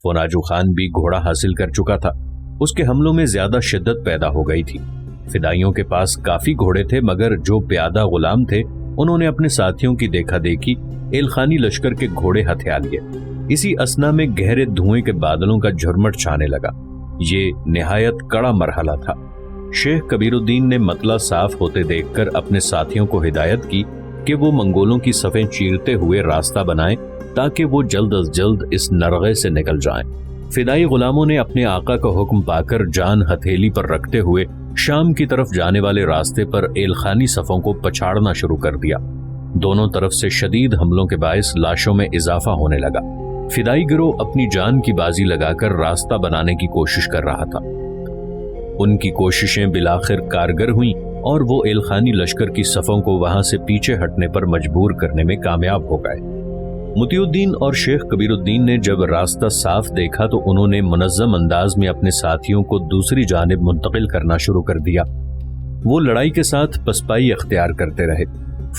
فوناجو خان بھی گھوڑا حاصل کر چکا تھا. اس کے حملوں میں زیادہ شدت پیدا ہو گئی تھی. فدائیوں کے پاس کافی گھوڑے تھے، مگر جو پیادہ غلام تھے انہوں نے اپنے ساتھیوں کی دیکھا دیکھی ایلخانی لشکر کے گھوڑے ہتھیا لیے. اسی اثنا میں گہرے دھوئیں کے بادلوں کا جھرمٹ چھانے لگا. یہ نہایت کڑا مرحلہ تھا. شیخ کبیر الدین نے مطلع صاف ہوتے دیکھ کر اپنے ساتھیوں کو ہدایت کی کہ وہ منگولوں کی صفیں چیرتے ہوئے راستہ بنائیں تاکہ وہ جلد از جلد اس نرغے سے نکل جائیں. فدائی غلاموں نے اپنے آقا کا حکم پا کر جان ہتھیلی پر رکھتے ہوئے شام کی طرف جانے والے راستے پر ایلخانی صفوں کو پچھاڑنا شروع کر دیا. دونوں طرف سے شدید حملوں کے باعث لاشوں میں اضافہ ہونے لگا. فدائی گروہ اپنی جان کی بازی لگا کر راستہ بنانے کی کوشش کر رہا تھا. ان کی کوششیں بالآخر کارگر ہوئیں اور وہ ایلخانی لشکر کی صفوں کو وہاں سے پیچھے ہٹنے پر مجبور کرنے میں کامیاب ہو گئے. مطیع الدین اور شیخ کبیر الدین نے جب راستہ صاف دیکھا تو انہوں نے منظم انداز میں اپنے ساتھیوں کو دوسری جانب منتقل کرنا شروع کر دیا. وہ لڑائی کے ساتھ پسپائی اختیار کرتے رہے.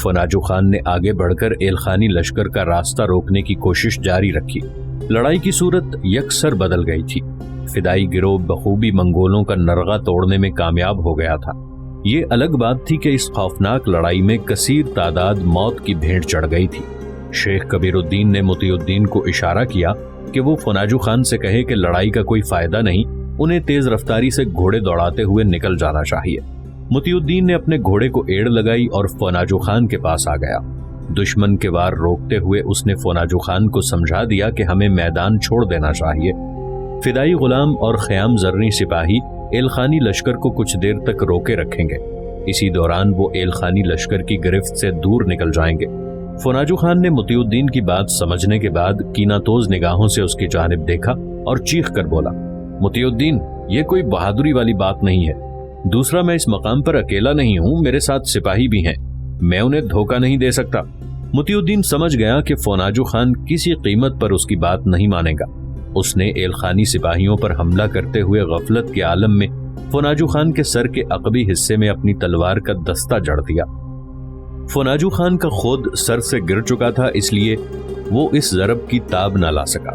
فوناجو خان نے آگے بڑھ کر ایلخانی لشکر کا راستہ روکنے کی کوشش جاری رکھی. لڑائی کی صورت یکسر بدل گئی تھی. فدائی گروہ بخوبی منگولوں کا نرغہ توڑنے میں کامیاب ہو گیا تھا. یہ الگ بات تھی کہ اس خوفناک لڑائی میں کثیر تعداد موت کی بھیٹ چڑھ گئی تھی. شیخ کبیر الدین نے مطیع الدین کو اشارہ کیا کہ وہ فوناجو خان سے کہے کہ لڑائی کا کوئی فائدہ نہیں، انہیں تیز رفتاری سے گھوڑے دوڑاتے ہوئے نکل جانا چاہیے. مطیع الدین نے اپنے گھوڑے کو ایڑ لگائی اور فوناجو خان کے پاس آ گیا. دشمن کے وار روکتے ہوئے اس نے فوناجو خان کو سمجھا دیا کہ ہمیں میدان چھوڑ دینا چاہیے. فدائی غلام اور خیام زرنی سپاہی ایلخانی لشکر کو کچھ دیر تک روکے رکھیں گے. اسی دوران وہ ایلخانی لشکر کی گرفت سے دور نکل جائیں گے. فوناجو خان نے مطیع الدین کی بات سمجھنے کے بعد کیناتوز نگاہوں سے اس کی جانب دیکھا اور چیخ کر بولا، مطیع الدین، یہ کوئی بہادری والی بات نہیں ہے. دوسرا، میں اس مقام پر اکیلا نہیں ہوں، میرے ساتھ سپاہی بھی ہیں، میں انہیں دھوکہ نہیں دے سکتا. مطیع الدین سمجھ گیا کہ فوناجو خان کسی قیمت پر اس کی بات نہیں مانے گا. اس نے ایلخانی سپاہیوں پر حملہ کرتے ہوئے غفلت کے عالم میں فوناجو خان کے سر کے عقبی حصے میں اپنی تلوار کا دستہ جڑ دیا. فوناجو خان کا خود سر سے گر چکا تھا، اس لیے وہ اس ضرب کی تاب نہ لا سکا.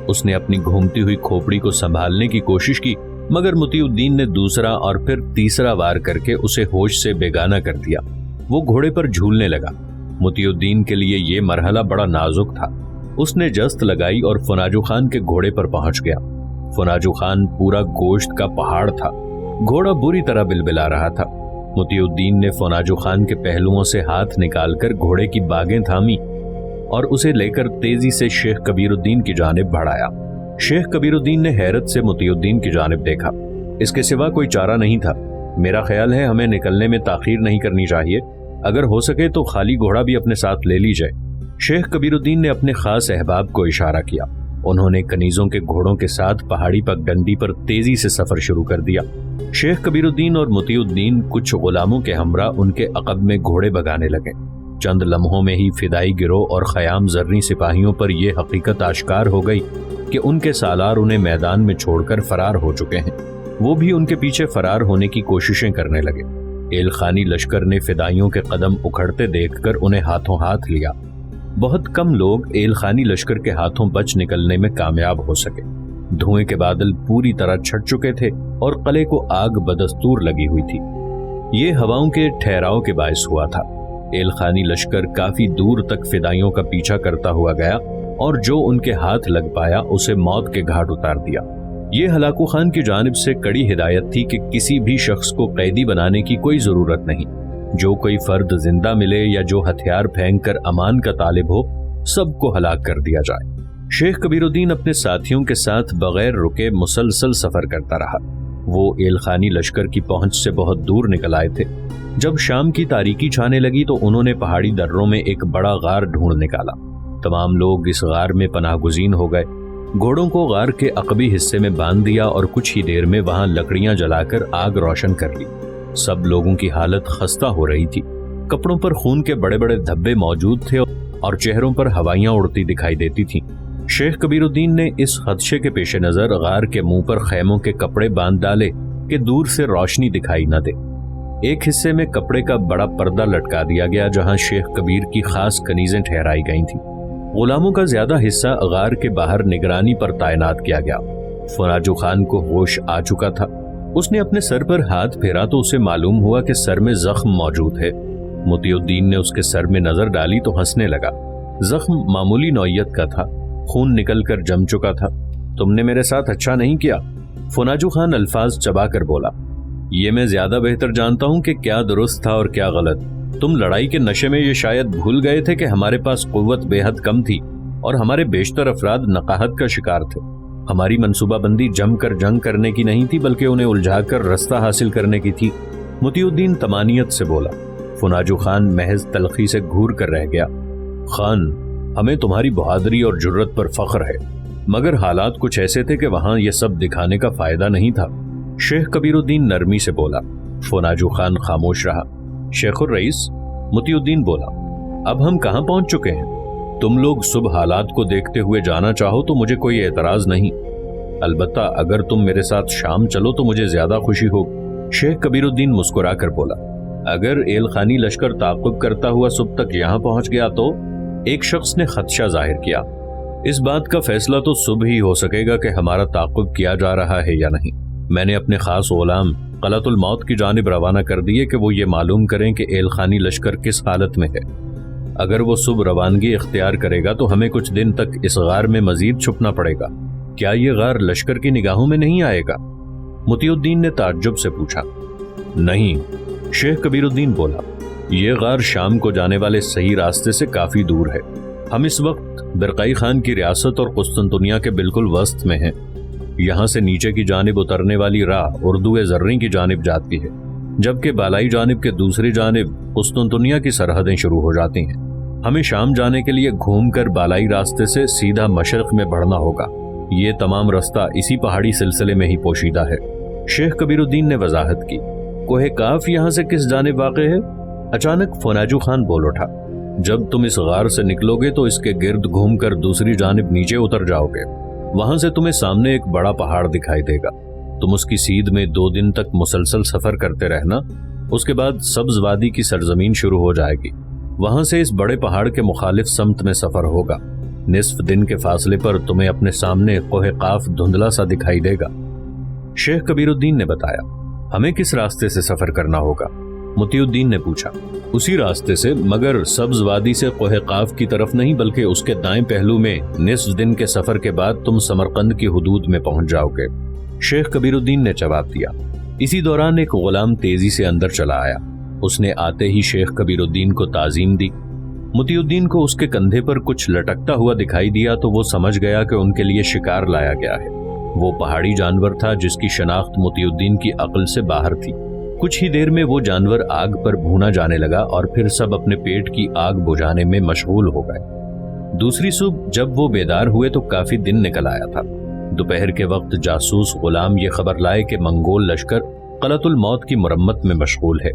اس نے اپنی گھومتی ہوئی کھوپڑی کو سنبھالنے کی کوشش کی، مگر مطیع الدین نے دوسرا اور پھر تیسرا وار کر کے اسے ہوش سے بیگانہ کر دیا. وہ گھوڑے پر جھولنے لگا. مطیع الدین کے لیے یہ مرحلہ بڑا نازک تھا. اس نے جست لگائی اور فوناجو خان کے گھوڑے پر پہنچ گیا. فوناجو خان پورا گوشت کا پہاڑ تھا. گھوڑا بری طرح بلبلا رہا تھا. مطیع الدین نے فوناجو خان کے پہلوؤں سے ہاتھ نکال کر گھوڑے کی باگیں تھامی اور اسے لے کر تیزی سے شیخ کبیر الدین کی جانب بڑھایا. شیخ کبیر الدین نے حیرت سے مطیع الدین کی جانب دیکھا. اس کے سوا کوئی چارہ نہیں تھا. میرا خیال ہے ہمیں نکلنے میں تاخیر نہیں کرنی چاہیے. اگر ہو سکے تو خالی گھوڑا بھی اپنے ساتھ لے لی جائے. شیخ کبیر الدین نے اپنے خاص احباب کو اشارہ کیا. انہوں نے کنیزوں کے گھوڑوں کے ساتھ پہاڑی پگڈنڈی پر تیزی سے سفر شروع کر دیا. شیخ کبیر الدین اور مطیع الدین کچھ غلاموں کے ہمراہ ان کے عقب میں گھوڑے بگانے لگے. چند لمحوں میں ہی فدائی گروہ اور خیام زرنی سپاہیوں پر یہ حقیقت آشکار ہو گئی کہ ان کے سالار انہیں میدان میں چھوڑ کر فرار ہو چکے ہیں. وہ بھی ان کے پیچھے فرار ہونے کی کوششیں کرنے لگے. ایلخانی لشکر نے فدائیوں کے قدم اکھڑتے دیکھ کر انہیں ہاتھوں ہاتھ لیا. بہت کم لوگ ایلخانی لشکر کے ہاتھوں بچ نکلنے میں کامیاب ہو سکے. دھوئیں کے بادل پوری طرح چھٹ چکے تھے اور قلعے کو آگ بدستور لگی ہوئی تھی. یہ ہواؤں کے ٹھہراؤ کے باعث ہوا تھا. ایلخانی لشکر کافی دور تک فدائیوں کا پیچھا کرتا ہوا گیا اور جو ان کے ہاتھ لگ پایا اسے موت کے گھاٹ اتار دیا. یہ ہلاکو خان کی جانب سے کڑی ہدایت تھی کہ کسی بھی شخص کو قیدی بنانے کی کوئی ضرورت نہیں. جو کوئی فرد زندہ ملے یا جو ہتھیار پھینک کر امان کا طالب ہو، سب کو ہلاک کر دیا جائے. شیخ کبیر الدین اپنے ساتھیوں کے ساتھ بغیر رکے مسلسل سفر کرتا رہا. وہ ایلخانی لشکر کی پہنچ سے بہت دور نکل آئے تھے. جب شام کی تاریکی چھانے لگی تو انہوں نے پہاڑی دروں میں ایک بڑا غار ڈھونڈ نکالا. تمام لوگ اس غار میں پناہ گزین ہو گئے. گھوڑوں کو غار کے عقبی حصے میں باندھ دیا اور کچھ ہی دیر میں وہاں لکڑیاں جلا کر آگ روشن کر لی. سب لوگوں کی حالت خستہ ہو رہی تھی. کپڑوں پر خون کے بڑے بڑے دھبے موجود تھے اور چہروں پر ہوائیاں اڑتی دکھائی دیتی تھیں. شیخ کبیر الدین نے اس خدشے کے پیش نظر غار کے منہ پر خیموں کے کپڑے باندھ ڈالے کہ دور سے روشنی دکھائی نہ دے. ایک حصے میں کپڑے کا بڑا پردہ لٹکا دیا گیا جہاں شیخ کبیر کی خاص کنیزیں ٹھہرائی گئی تھیں. غلاموں کا زیادہ حصہ غار کے باہر نگرانی پر تعینات کیا گیا۔ فناجو خان کو ہوش آ چکا تھا۔ اس نے اپنے سر پر ہاتھ پھیرا تو اسے معلوم ہوا کہ سر میں زخم موجود ہے۔ مطیع الدین نے اس کے سر میں نظر ڈالی تو ہنسنے لگا۔ زخم معمولی نوعیت کا تھا، خون نکل کر جم چکا تھا۔ تم نے میرے ساتھ اچھا نہیں کیا، فناجو خان الفاظ چبا کر بولا۔ یہ میں زیادہ بہتر جانتا ہوں کہ کیا درست تھا اور کیا غلط۔ تم لڑائی کے نشے میں یہ شاید بھول گئے تھے کہ ہمارے پاس قوت بے حد کم تھی اور ہمارے بیشتر افراد نقاہت کا شکار تھے۔ ہماری منصوبہ بندی جم کر جنگ کرنے کی نہیں تھی بلکہ انہیں الجھا کر رستہ حاصل کرنے کی تھی۔ مطیع الدین طمانیت سے بولا۔ فناجو خان محض تلخی سے گھور کر رہ گیا۔ خان، ہمیں تمہاری بہادری اور جرت پر فخر ہے، مگر حالات کچھ ایسے تھے کہ وہاں یہ سب دکھانے کا فائدہ نہیں تھا۔ شیخ کبیر الدین نرمی سے بولا۔ فناجو خان خاموش رہا۔ شیخ الرئیس، مطیع الدین بولا، اب ہم کہاں پہنچ چکے ہیں؟ تم لوگ صبح حالات کو دیکھتے ہوئے جانا چاہو تو مجھے کوئی اعتراض نہیں، البتہ اگر تم میرے ساتھ شام چلو تو مجھے زیادہ خوشی ہوگی۔ شیخ کبیر الدین مسکرا کر بولا، اگر ایل خانی لشکر تعاقب کرتا ہوا صبح تک یہاں پہنچ گیا تو؟ ایک شخص نے خدشہ ظاہر کیا۔ اس بات کا فیصلہ تو صبح ہی ہو سکے گا کہ ہمارا تعاقب کیا جا رہا ہے یا نہیں۔ میں نے اپنے خاص غلام قلعۃ الموت کی جانب روانہ کر دیے کہ وہ یہ معلوم کریں کہ ایل خانی لشکر کس حالت میں ہے۔ اگر وہ صبح روانگی اختیار کرے گا تو ہمیں کچھ دن تک اس غار میں مزید چھپنا پڑے گا۔ کیا یہ غار لشکر کی نگاہوں میں نہیں آئے گا؟ مطیع الدین نے تعجب سے پوچھا۔ نہیں، شیخ کبیر الدین بولا، یہ غار شام کو جانے والے صحیح راستے سے کافی دور ہے۔ ہم اس وقت برقعی خان کی ریاست اور قسطنطنیہ کے بالکل وسط میں ہیں۔ یہاں سے نیچے کی جانب اترنے والی راہ اردو زریں کی جانب جاتی ہے، جبکہ بالائی جانب کے دوسری جانب قسطنطنیہ کی سرحدیں شروع ہو جاتی ہیں۔ ہمیں شام جانے کے لیے گھوم کر بالائی راستے سے سیدھا مشرق میں بڑھنا ہوگا۔ یہ تمام رستہ اسی پہاڑی سلسلے میں ہی پوشیدہ ہے۔ شیخ کبیر الدین نے وضاحت کی۔ کوہ کاف یہاں سے کس جانب واقع ہے؟ اچانک فناجو خان بول اٹھا۔ جب تم اس غار سے نکلو گے تو اس کے گرد گھوم کر دوسری جانب نیچے اتر جاؤ گے۔ وہاں سے تمہیں سامنے ایک بڑا پہاڑ دکھائی دے گا۔ تم اس کی سیدھ میں 2 دن تک مسلسل سفر کرتے رہنا۔ اس کے بعد سبز وادی کی سرزمین شروع ہو جائے گی۔ وہاں سے اس بڑے پہاڑ کے مخالف سمت میں سفر ہوگا۔ نصف دن کے فاصلے پر تمہیں اپنے سامنے کوہ قاف دھندلا سا دکھائی دے گا۔ شیخ کبیر الدین نے بتایا۔ ہمیں کس راستے سے سفر کرنا ہوگا؟ مطیع الدین نے پوچھا۔ اسی راستے سے، مگر سبز وادی سے کوہ قاف کی طرف نہیں بلکہ اس کے دائیں پہلو میں نصف دن کے سفر کے بعد تم سمرقند کی حدود میں پہنچ جاؤ گے۔ شیخ کبیر الدین نے جواب دیا۔ اسی دوران ایک غلام تیزی سے اندر چلا آیا۔ اس نے آتے ہی شیخ کبیر الدین کو تعظیم دی۔ مطیع الدین کو اس کے کندھے پر کچھ لٹکتا ہوا دکھائی دیا تو وہ سمجھ گیا کہ ان کے لیے شکار لایا گیا ہے۔ وہ پہاڑی جانور تھا جس کی شناخت مطیع الدین کی عقل سے باہر تھی۔ کچھ ہی دیر میں وہ جانور آگ پر بھونا جانے لگا اور پھر سب اپنے پیٹ کی آگ بجھانے میں مشغول ہو گئے۔ دوسری صبح جب وہ بیدار ہوئے تو کافی دن نکل آیا تھا۔ دوپہر کے وقت جاسوس غلام یہ خبر لائے کہ منگول لشکر قلعۃ الموت کی مرمت میں مشغول ہے۔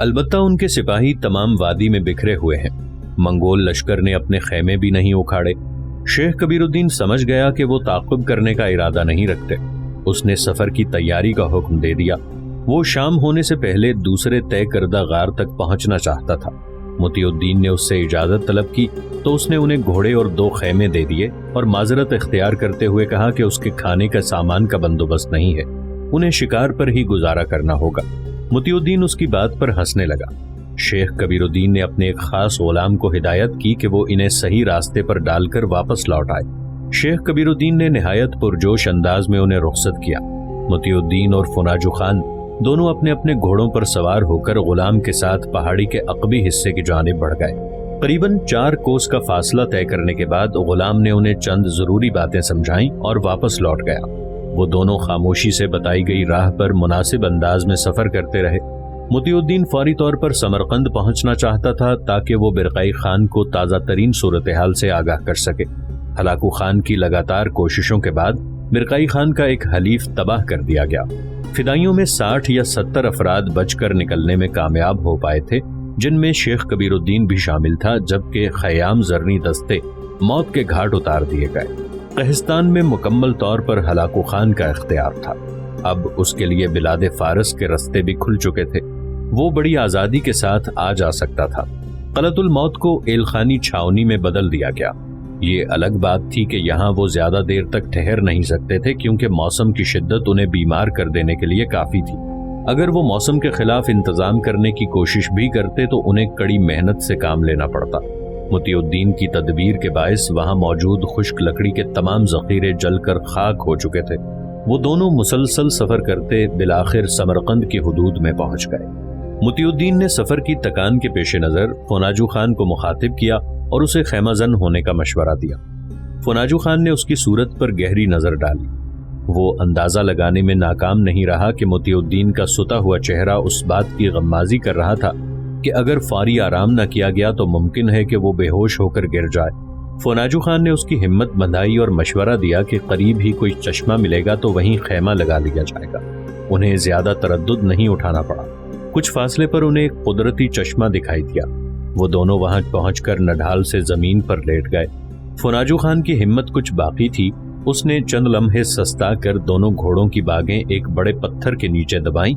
البتہ ان کے سپاہی تمام وادی میں بکھرے ہوئے ہیں۔ منگول لشکر نے اپنے خیمے بھی نہیں اکھاڑے۔ شیخ کبیر الدین سمجھ گیا کہ وہ تعاقب کرنے کا ارادہ نہیں رکھتے۔ اس نے سفر کی تیاری کا حکم دے دیا۔ وہ شام ہونے سے پہلے دوسرے طے کردہ غار تک پہنچنا چاہتا تھا۔ مطیع الدین نے اس سے اجازت طلب کی تو اس نے انہیں گھوڑے اور 2 خیمے دے دیے اور معذرت اختیار کرتے ہوئے کہا کہ اس کے کھانے کا سامان کا بندوبست نہیں ہے، انہیں شکار پر ہی گزارا کرنا ہوگا۔ مطیع الدین اس کی بات پر ہنسنے لگا۔ شیخ کبیر الدین نے اپنے ایک خاص غلام کو ہدایت کی کہ وہ انہیں صحیح راستے پر ڈال کر واپس لوٹ آئے۔ شیخ کبیر الدین نے نہایت پرجوش انداز میں انہیں رخصت کیا۔ مطیع الدین اور فناجو خان دونوں اپنے اپنے گھوڑوں پر سوار ہو کر غلام کے ساتھ پہاڑی کے عقبی حصے کی جانب بڑھ گئے۔ قریباً 4 کوس کا فاصلہ طے کرنے کے بعد غلام نے انہیں چند ضروری باتیں سمجھائیں اور واپس لوٹ گیا۔ وہ دونوں خاموشی سے بتائی گئی راہ پر مناسب انداز میں سفر کرتے رہے۔ مطیع الدین فوری طور پر سمرقند پہنچنا چاہتا تھا تاکہ وہ برقعی خان کو تازہ ترین صورتحال سے آگاہ کر سکے۔ ہلاکو خان کی لگاتار کوششوں کے بعد برقعی خان کا ایک حلیف تباہ کر دیا گیا۔ فدائیوں میں 60 یا 70 افراد بچ کر نکلنے میں کامیاب ہو پائے تھے، جن میں شیخ کبیر الدین بھی شامل تھا، جبکہ خیام زرنی دستے موت کے گھاٹ اتار دیے گئے۔ قہستان میں مکمل طور پر ہلاکو خان کا اختیار تھا۔ اب اس کے لیے بلاد فارس کے رستے بھی کھل چکے تھے۔ وہ بڑی آزادی کے ساتھ آ جا سکتا تھا۔ قلعۃ الموت کو ایلخانی چھاونی میں بدل دیا گیا۔ یہ الگ بات تھی کہ یہاں وہ زیادہ دیر تک ٹھہر نہیں سکتے تھے کیونکہ موسم کی شدت انہیں بیمار کر دینے کے لیے کافی تھی۔ اگر وہ موسم کے خلاف انتظام کرنے کی کوشش بھی کرتے تو انہیں کڑی محنت سے کام لینا پڑتا۔ مطیع الدین کی تدبیر کے باعث وہاں موجود خشک لکڑی کے تمام ذخیرے جل کر خاک ہو چکے تھے۔ وہ دونوں مسلسل سفر کرتے بالآخر سمرقند کی حدود میں پہنچ گئے۔ مطیع الدین نے سفر کی تکان کے پیش نظر فوناجو خان کو مخاطب کیا اور اسے خیمہ زن ہونے کا مشورہ دیا۔ فوناجو خان نے اس کی صورت پر گہری نظر ڈالی۔ وہ اندازہ لگانے میں ناکام نہیں رہا کہ مطیع الدین کا ستا ہوا چہرہ اس بات کی غمازی کر رہا تھا کہ اگر فوری آرام نہ کیا گیا تو ممکن ہے کہ وہ بے ہوش ہو کر گر جائے۔ فوناجو خان نے اس کی ہمت بندھائی اور مشورہ دیا کہ قریب ہی کوئی چشمہ ملے گا تو وہیں خیمہ لگا لیا جائے گا۔ انہیں زیادہ تردد نہیں اٹھانا پڑا۔ کچھ فاصلے پر انہیں ایک قدرتی چشمہ دکھائی دیا۔ وہ دونوں وہاں پہنچ کر نڈھال سے زمین پر لیٹ گئے۔ فوناجو خان کی ہمت کچھ باقی تھی۔ اس نے چند لمحے سستا کر دونوں گھوڑوں کی باگیں ایک بڑے پتھر کے نیچے دبائیں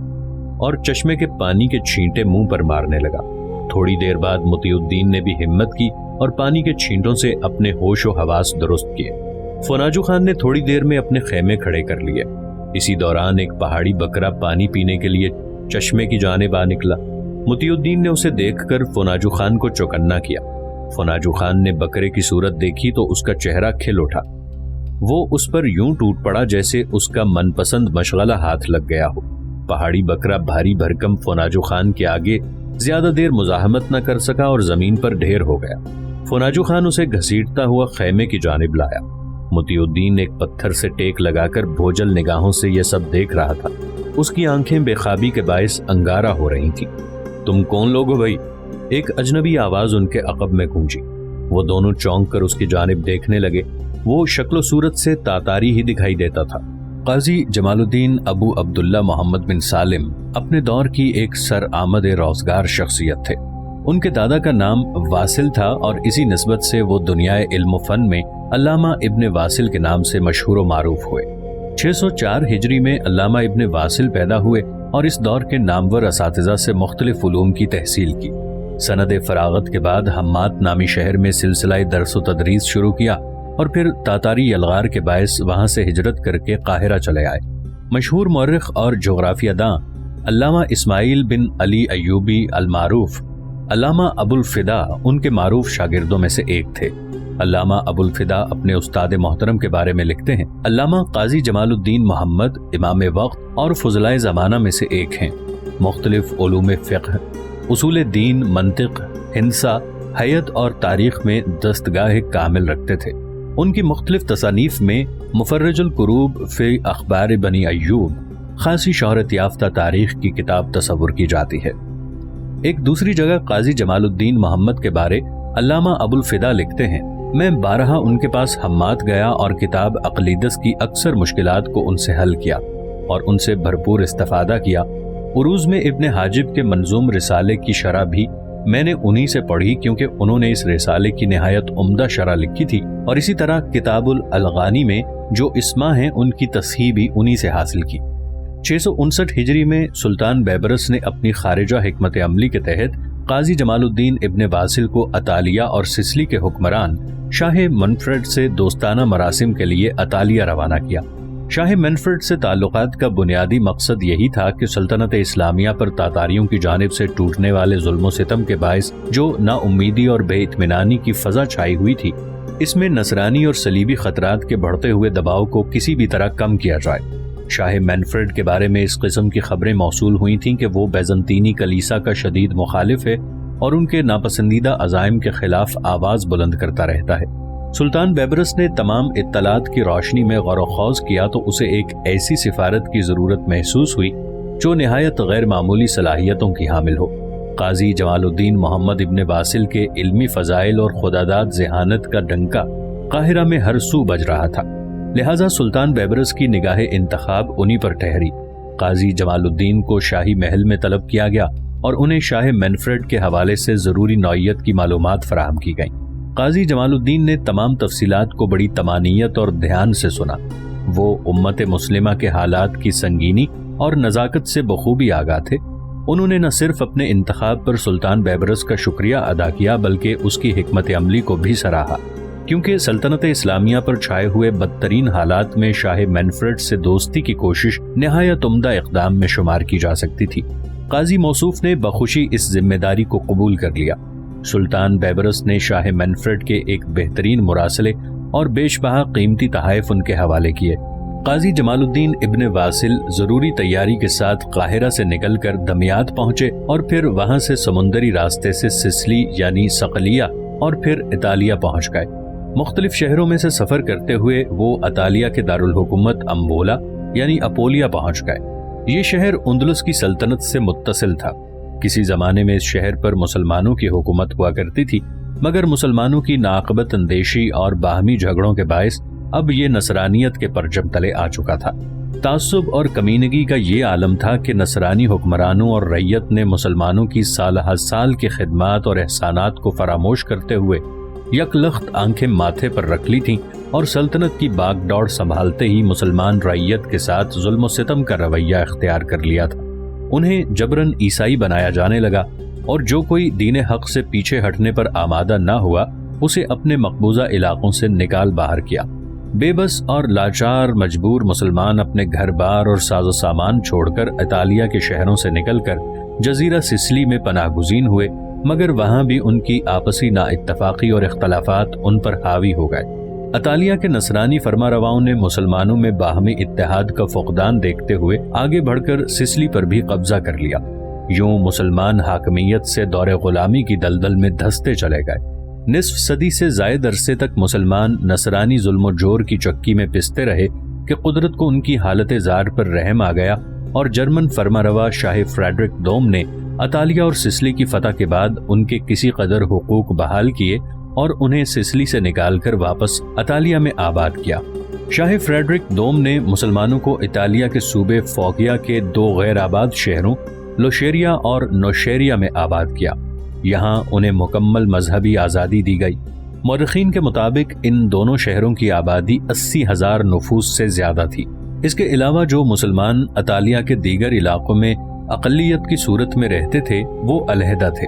اور چشمے کے پانی کے چھینٹے منہ پر مارنے لگا۔ تھوڑی دیر بعد مطیع الدین نے بھی ہمت کی اور پانی کے چھینٹوں سے اپنے ہوش و حواس درست کیے۔ فوناجو خان نے تھوڑی دیر میں اپنے خیمے کھڑے کر لیے۔ اسی دوران ایک پہاڑی بکرا پانی پینے کے لیے چشمے کی جانب آ نکلا۔ مطیع الدین نے اسے دیکھ کر فوناجو خان کو چوکنا کیا۔ فوناجو خان نے بکرے کی صورت دیکھی تو اس کا چہرہ کھل اٹھا۔ وہ اس پر یوں ٹوٹ پڑا جیسے اس کا من پسند مشغلہ ہاتھ لگ گیا ہو۔ پہاڑی بکرا بھاری بھرکم فوناجو خان کے آگے زیادہ دیر مزاحمت نہ کر سکا اور زمین پر ڈھیر ہو گیا۔ فوناجو خان اسے گھسیٹتا ہوا خیمے کی جانب لایا۔ مطیع الدین ایک پتھر سے ٹیک لگا کر بھوجل نگاہوں سے یہ سب دیکھ رہا تھا۔ اس کی آنکھیں بے خوابی کے باعث انگارہ ہو رہی تھیں۔ تم کون لوگ ہو بھائی؟ ایک اجنبی آواز ان کے عقب میں گونجی۔ وہ دونوں چونک کر اس کی جانب دیکھنے لگے۔ وہ شکل و صورت سے تاتاری ہی دکھائی دیتا تھا۔ قاضی جمال الدین ابو عبداللہ محمد بن سالم اپنے دور کی ایک سر آمد روزگار شخصیت تھے۔ ان کے دادا کا نام واصل تھا اور اسی نسبت سے وہ دنیا علم و فن میں علامہ ابن واصل کے نام سے مشہور و معروف ہوئے۔ 604 ہجری میں علامہ ابن واصل پیدا ہوئے اور اس دور کے نامور اساتذہ سے مختلف علوم کی تحصیل کی۔ سند فراغت کے بعد حمات نامی شہر میں سلسلہ درس و تدریس شروع کیا اور پھر تاتاری یلغار کے باعث وہاں سے ہجرت کر کے قاہرہ چلے آئے۔ مشہور مورخ اور جغرافیہ داں علامہ اسماعیل بن علی ایوبی المعروف علامہ ابو الفدا ان کے معروف شاگردوں میں سے ایک تھے۔ علامہ ابو الفدا اپنے استاد محترم کے بارے میں لکھتے ہیں، علامہ قاضی جمال الدین محمد امام وقت اور فضلائے زمانہ میں سے ایک ہیں۔ مختلف علوم فقہ، اصول دین، منطق، ہندسہ، حیت اور تاریخ میں دستگاہ کامل رکھتے تھے۔ ان کی مختلف تصانیف میں مفرج الکروب فی اخبار بنی ایوب خاصی شہرت یافتہ تاریخ کی کتاب تصور کی جاتی ہے۔ ایک دوسری جگہ قاضی جمال الدین محمد کے بارے علامہ ابو الفدا لکھتے ہیں، میں بارہا ان کے پاس حمات گیا اور کتاب عقلیدس کی اکثر مشکلات کو ان سے حل کیا اور ان سے بھرپور استفادہ کیا۔ عروض میں ابن حاجب کے منظوم رسالے کی شرح بھی میں نے انہی سے پڑھی کیونکہ انہوں نے اس رسالے کی نہایت عمدہ شرح لکھی تھی، اور اسی طرح کتاب الالغانی میں جو اسماء ہیں ان کی تصحیح بھی انہی سے حاصل کی۔ 659 ہجری میں سلطان بیبرس نے اپنی خارجہ حکمت عملی کے تحت قاضی جمال الدین ابن واصل کو اطالیہ اور سسلی کے حکمران شاہ منفرڈ سے دوستانہ مراسم کے لیے اطالیہ روانہ کیا۔ شاہ منفرڈ سے تعلقات کا بنیادی مقصد یہی تھا کہ سلطنت اسلامیہ پر تاتاریوں کی جانب سے ٹوٹنے والے ظلم و ستم کے باعث جو نا امیدی اور بے اطمینانی کی فضا چھائی ہوئی تھی، اس میں نصرانی اور صلیبی خطرات کے بڑھتے ہوئے دباؤ کو کسی بھی طرح کم کیا جائے۔ شاہ منفرڈ کے بارے میں اس قسم کی خبریں موصول ہوئی تھیں کہ وہ بیزنطینی کلیسا کا شدید مخالف ہے اور ان کے ناپسندیدہ عزائم کے خلاف آواز بلند کرتا رہتا ہے۔ سلطان بیبرس نے تمام اطلاعات کی روشنی میں غور و خوض کیا تو اسے ایک ایسی سفارت کی ضرورت محسوس ہوئی جو نہایت غیر معمولی صلاحیتوں کی حامل ہو۔ قاضی جمال الدین محمد ابن واصل کے علمی فضائل اور خداداد ذہانت کا ڈنکا قاہرہ میں ہر سو بج رہا تھا، لہٰذا سلطان بیبرس کی نگاہ انتخاب انہی پر ٹھہری۔ قاضی جمال الدین کو شاہی محل میں طلب کیا گیا اور انہیں شاہ منفرڈ کے حوالے سے ضروری نوعیت کی معلومات فراہم کی گئیں۔ قاضی جمال الدین نے تمام تفصیلات کو بڑی طمانینت اور دھیان سے سنا۔ وہ امت مسلمہ کے حالات کی سنگینی اور نزاکت سے بخوبی آگاہ تھے۔ انہوں نے نہ صرف اپنے انتخاب پر سلطان بیبرس کا شکریہ ادا کیا بلکہ اس کی حکمت عملی کو بھی سراہا، کیونکہ سلطنت اسلامیہ پر چھائے ہوئے بدترین حالات میں شاہ مینفرڈ سے دوستی کی کوشش نہایت عمدہ اقدام میں شمار کی جا سکتی تھی۔ قاضی موصوف نے بخوشی اس ذمہ داری کو قبول کر لیا۔ سلطان بیبرس نے شاہ مینفرڈ کے ایک بہترین مراسلے اور بیش بہا قیمتی تحائف ان کے حوالے کیے۔ قاضی جمال الدین ابن واصل ضروری تیاری کے ساتھ قاہرہ سے نکل کر دمیاط پہنچے اور پھر وہاں سے سمندری راستے سے سسلی یعنی صقلیہ اور پھر اطالیہ پہنچ گئے۔ مختلف شہروں میں سے سفر کرتے ہوئے وہ اطالیہ کے دارالحکومت امبولا یعنی اپولیا پہنچ گئے۔ یہ شہر اندلس کی سلطنت سے متصل تھا۔ کسی زمانے میں اس شہر پر مسلمانوں کی حکومت ہوا کرتی تھی، مگر مسلمانوں کی ناقابت اندیشی اور باہمی جھگڑوں کے باعث اب یہ نصرانیت کے پرچم تلے آ چکا تھا۔ تعصب اور کمینگی کا یہ عالم تھا کہ نصرانی حکمرانوں اور رعیت نے مسلمانوں کی سالہ سال کی خدمات اور احسانات کو فراموش کرتے ہوئے یک لخت آنکھیں ماتھے پر رکھ لی تھیں اور سلطنت کی باغ ڈور سنبھالتے ہی مسلمان رعیت کے ساتھ ظلم و ستم کا رویہ اختیار کر لیا تھا۔ انہیں جبراً عیسائی بنایا جانے لگا اور جو کوئی دین حق سے پیچھے ہٹنے پر آمادہ نہ ہوا اسے اپنے مقبوضہ علاقوں سے نکال باہر کیا۔ بے بس اور لاچار مجبور مسلمان اپنے گھر بار اور ساز و سامان چھوڑ کر اطالیہ کے شہروں سے نکل کر جزیرہ سسلی میں پناہ گزین ہوئے، مگر وہاں بھی ان کی آپسی نا اتفاقی اور اختلافات ان پر حاوی ہو گئے۔ اطالیہ کے نصرانی فرما رواؤں نے مسلمانوں میں باہمی اتحاد کا فقدان دیکھتے ہوئے آگے بڑھ کر سسلی پر بھی قبضہ کر لیا۔ یوں مسلمان حاکمیت سے دور غلامی کی دلدل میں دھستے چلے گئے۔ نصف صدی سے زائد عرصے تک مسلمان نصرانی ظلم و جور کی چکی میں پستے رہے کہ قدرت کو ان کی حالت زار پر رحم آ گیا اور جرمن فرما روا شاہ فریڈرک دوم نے اطالیہ اور سسلی کی فتح کے بعد ان کے کسی قدر حقوق بحال کیے اور انہیں سسلی سے نکال کر واپس اطالیہ میں آباد کیا۔ شاہ فریڈرک دوم نے مسلمانوں کو اطالیہ کے صوبے فوقیا کے دو غیر آباد شہروں لوشیریا اور نوشیریا میں آباد کیا۔ یہاں انہیں مکمل مذہبی آزادی دی گئی۔ مورخین کے مطابق ان دونوں شہروں کی آبادی 80,000 نفوس سے زیادہ تھی۔ اس کے علاوہ جو مسلمان اطالیہ کے دیگر علاقوں میں اقلیت کی صورت میں رہتے تھے وہ علیحدہ تھے۔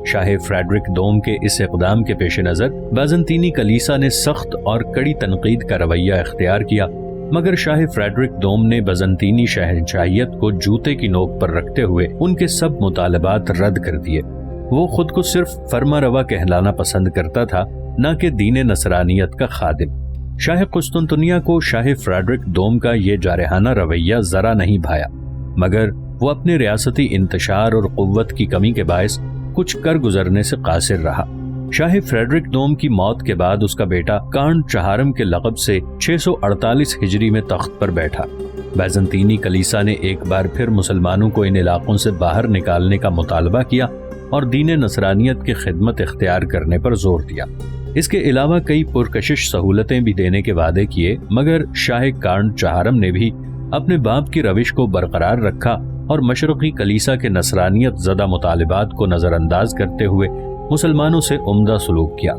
شاہ فریڈرک دوم کے اس اقدام کے پیش نظر بیزنطینی کلیسا نے سخت اور کڑی تنقید کا رویہ اختیار کیا، مگر شاہ فریڈرک دوم نے بیزنطینی شہنشاہیت کو جوتے کی نوک پر رکھتے ہوئے ان کے سب مطالبات رد کر دیے۔ وہ خود کو صرف فرما روا کہلانا پسند کرتا تھا، نہ کہ دین نصرانیت کا خادم۔ شاہ قسطنطنیہ کو شاہ فریڈرک دوم کا یہ جارحانہ رویہ ذرا نہیں بھایا، مگر وہ اپنے ریاستی انتشار اور قوت کی کمی کے باعث کچھ کر گزرنے سے قاصر رہا۔ شاہ فریڈرک دوم کی موت کے بعد اس کا بیٹا کانڈ چہارم کے لقب سے 648 ہجری میں تخت پر بیٹھا۔ بیزنطینی کلیسا نے ایک بار پھر مسلمانوں کو ان علاقوں سے باہر نکالنے کا مطالبہ کیا اور دین نصرانیت کی خدمت اختیار کرنے پر زور دیا۔ اس کے علاوہ کئی پرکشش سہولتیں بھی دینے کے وعدے کیے، مگر شاہ کانڈ چہارم نے بھی اپنے باپ کی روش کو برقرار رکھا اور مشرقی کلیسا کے نصرانیت زدہ مطالبات کو نظر انداز کرتے ہوئے مسلمانوں سے عمدہ سلوک کیا۔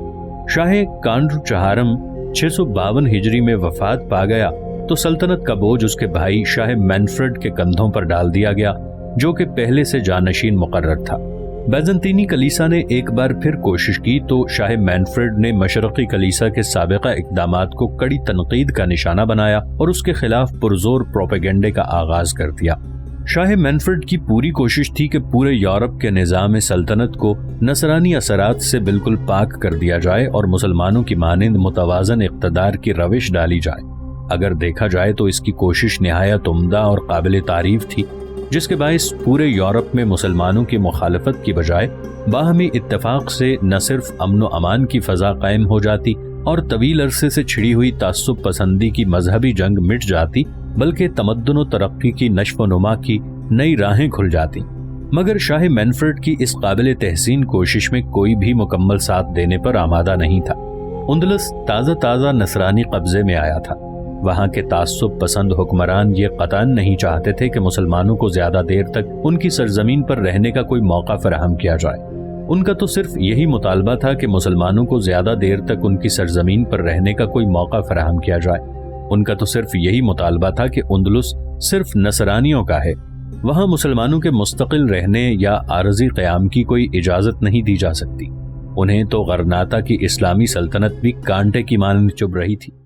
شاہ کانڈ چہارم 652 ہجری میں وفات پا گیا تو سلطنت کا بوجھ اس کے بھائی شاہ مینفرڈ کے کندھوں پر ڈال دیا گیا، جو کہ پہلے سے جانشین مقرر تھا۔ بیزنطینی کلیسا نے ایک بار پھر کوشش کی تو شاہ مینفرڈ نے مشرقی کلیسا کے سابقہ اقدامات کو کڑی تنقید کا نشانہ بنایا اور اس کے خلاف پرزور پروپیگنڈے کا آغاز کر دیا۔ شاہ مینفرڈ کی پوری کوشش تھی کہ پورے یورپ کے نظام سلطنت کو نصرانی اثرات سے بالکل پاک کر دیا جائے اور مسلمانوں کی مانند متوازن اقتدار کی روش ڈالی جائے۔ اگر دیکھا جائے تو اس کی کوشش نہایت عمدہ اور قابل تعریف تھی، جس کے باعث پورے یورپ میں مسلمانوں کی مخالفت کی بجائے باہمی اتفاق سے نہ صرف امن و امان کی فضا قائم ہو جاتی اور طویل عرصے سے چھڑی ہوئی تعصب پسندی کی مذہبی جنگ مٹ جاتی، بلکہ تمدن و ترقی کی نشو و نما کی نئی راہیں کھل جاتی۔ مگر شاہ مینفرڈ کی اس قابل تحسین کوشش میں کوئی بھی مکمل ساتھ دینے پر آمادہ نہیں تھا۔ اندلس تازہ نصرانی قبضے میں آیا تھا۔ وہاں کے تعصب پسند حکمران یہ قطعاً نہیں چاہتے تھے کہ مسلمانوں کو زیادہ دیر تک ان کی سرزمین پر رہنے کا کوئی موقع فراہم کیا جائے۔ ان کا تو صرف یہی مطالبہ تھا کہ مسلمانوں کو زیادہ دیر تک ان کی سرزمین پر رہنے کا کوئی موقع فراہم کیا جائے۔ ان کا تو صرف یہی مطالبہ تھا کہ اندلس صرف نصرانیوں کا ہے۔ وہاں مسلمانوں کے مستقل رہنے یا عارضی قیام کی کوئی اجازت نہیں دی جا سکتی۔ انہیں تو غرناطہ کی اسلامی سلطنت بھی کانٹے کی مانند چبھ رہی تھی۔